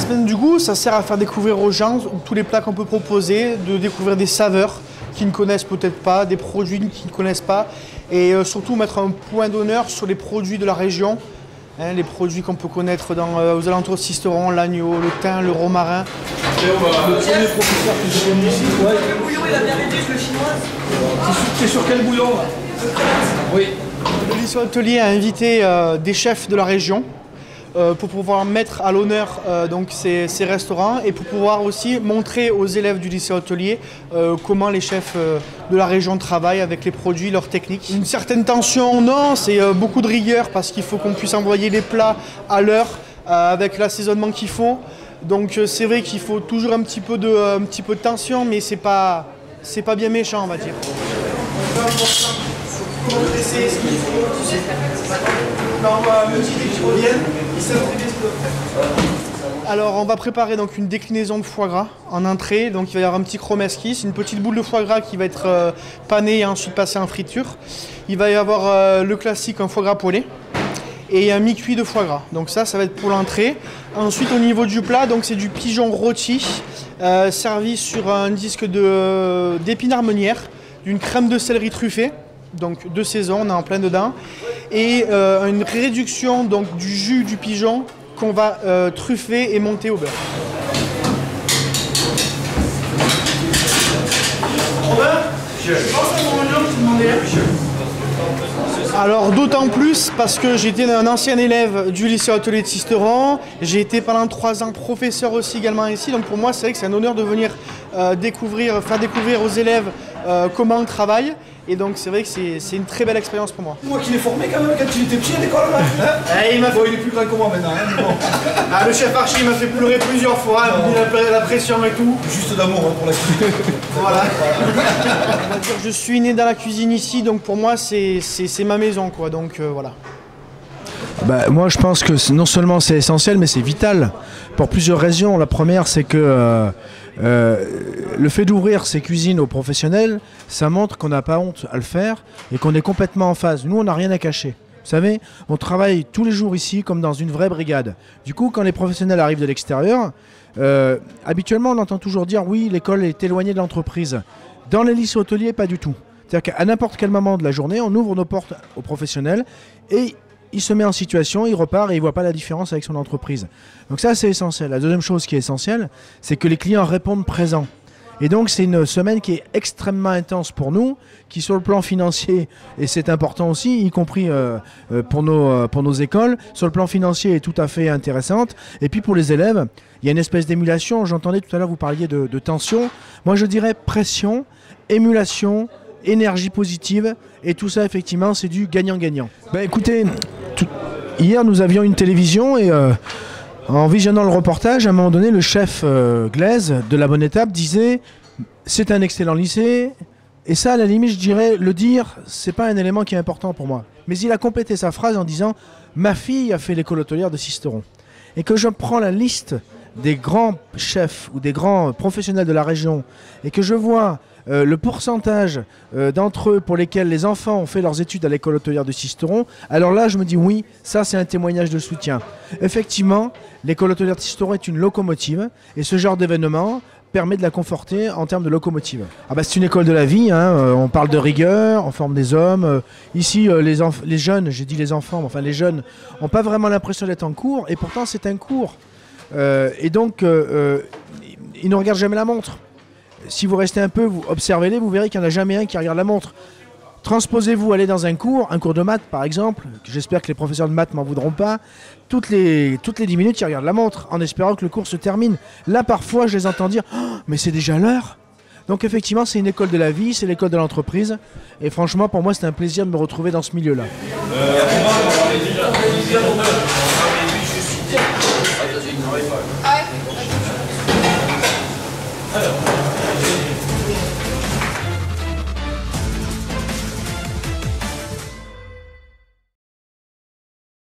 semaine du goût, ça sert à faire découvrir aux gens tous les plats qu'on peut proposer, de découvrir des saveurs qu'ils ne connaissent peut-être pas, des produits qu'ils ne connaissent pas, et surtout mettre un point d'honneur sur les produits de la région, hein, les produits qu'on peut connaître aux alentours de Sisteron, l'agneau, le thym, le romarin. Le premier professeur que j'ai connu ici, Le bouillon, il a bien aidé le chinois. c'est sur quel bouillon là? Oui. Le lycée hôtelier a invité des chefs de la région pour pouvoir mettre à l'honneur donc ces restaurants et pour pouvoir aussi montrer aux élèves du lycée hôtelier comment les chefs de la région travaillent avec les produits, leurs techniques. Une certaine tension, non, c'est beaucoup de rigueur parce qu'il faut qu'on puisse envoyer les plats à l'heure avec l'assaisonnement qu'il faut. Donc c'est vrai qu'il faut toujours un petit peu de tension, mais c'est pas bien méchant, on va dire. Alors on va préparer donc une déclinaison de foie gras en entrée, donc il va y avoir un petit chromeski, une petite boule de foie gras qui va être panée et ensuite passée en friture. Il va y avoir le classique, un foie gras poêlé et un mi-cuit de foie gras. Donc ça va être pour l'entrée. Ensuite au niveau du plat, donc c'est du pigeon rôti servi sur un disque d'épinards meunières, d'une crème de céleri truffée. Donc de saison, on est en plein dedans, et une réduction donc, du jus du pigeon qu'on va truffer et monter au beurre. Je pense à mon nom qui demandait. Alors d'autant plus parce que j'étais un ancien élève du lycée hôtelier de Sisteron, j'ai été pendant 3 ans professeur aussi également ici, donc pour moi c'est vrai que c'est un honneur de venir faire découvrir aux élèves comment on travaille. Et donc c'est vrai que c'est une très belle expérience pour moi. Moi qui l'ai formé quand même quand il était petit à l'école là. Il est plus grand que moi maintenant. Hein, bon. Le chef archi m'a fait pleurer plusieurs fois, il m'a mis la pression et tout. Juste d'amour hein, pour la cuisine. Voilà. On va dire, je suis né dans la cuisine ici, donc pour moi c'est ma maison quoi. Donc voilà. Bah, moi je pense que non seulement c'est essentiel mais c'est vital pour plusieurs raisons. La première c'est que le fait d'ouvrir ses cuisines aux professionnels, ça montre qu'on n'a pas honte à le faire et qu'on est complètement en phase. Nous on n'a rien à cacher. Vous savez, on travaille tous les jours ici comme dans une vraie brigade. Du coup quand les professionnels arrivent de l'extérieur, habituellement on entend toujours dire oui l'école est éloignée de l'entreprise. Dans les lycées hôteliers pas du tout. C'est-à-dire qu'à n'importe quel moment de la journée on ouvre nos portes aux professionnels et il se met en situation, il repart et il ne voit pas la différence avec son entreprise. Donc ça c'est essentiel. La deuxième chose qui est essentielle, c'est que les clients répondent présents. Et donc c'est une semaine qui est extrêmement intense pour nous, qui sur le plan financier, et c'est important aussi, y compris pour nos écoles, sur le plan financier est tout à fait intéressante. Et puis pour les élèves, il y a une espèce d'émulation. J'entendais tout à l'heure vous parliez de tension. Moi je dirais pression, émulation, énergie positive, et tout ça effectivement c'est du gagnant-gagnant. Ben écoutez, hier nous avions une télévision et en visionnant le reportage, à un moment donné le chef Glaise de la Bonne Étape disait c'est un excellent lycée, et ça à la limite je dirais le dire c'est pas un élément qui est important pour moi, mais il a complété sa phrase en disant ma fille a fait l'école hôtelière de Sisteron, et que je prends la liste des grands chefs ou des grands professionnels de la région et que je vois le pourcentage d'entre eux pour lesquels les enfants ont fait leurs études à l'école hôtelière de Sisteron, alors là je me dis oui, ça c'est un témoignage de soutien. Effectivement, l'école hôtelière de Sisteron est une locomotive et ce genre d'événement permet de la conforter en termes de locomotive. Ah bah, c'est une école de la vie, hein, on parle de rigueur, on forme des hommes. Ici, les jeunes, j'ai dit les enfants, mais enfin les jeunes n'ont pas vraiment l'impression d'être en cours et pourtant c'est un cours. Et donc, ils ne regardent jamais la montre. Si vous restez un peu, vous observez-les, vous verrez qu'il n'y en a jamais un qui regarde la montre. Transposez-vous, allez dans un cours de maths par exemple, j'espère que les professeurs de maths m'en voudront pas, toutes les 10 minutes ils regardent la montre en espérant que le cours se termine. Là parfois je les entends dire oh, mais c'est déjà l'heure. Donc effectivement c'est une école de la vie, c'est l'école de l'entreprise, et franchement pour moi c'est un plaisir de me retrouver dans ce milieu-là.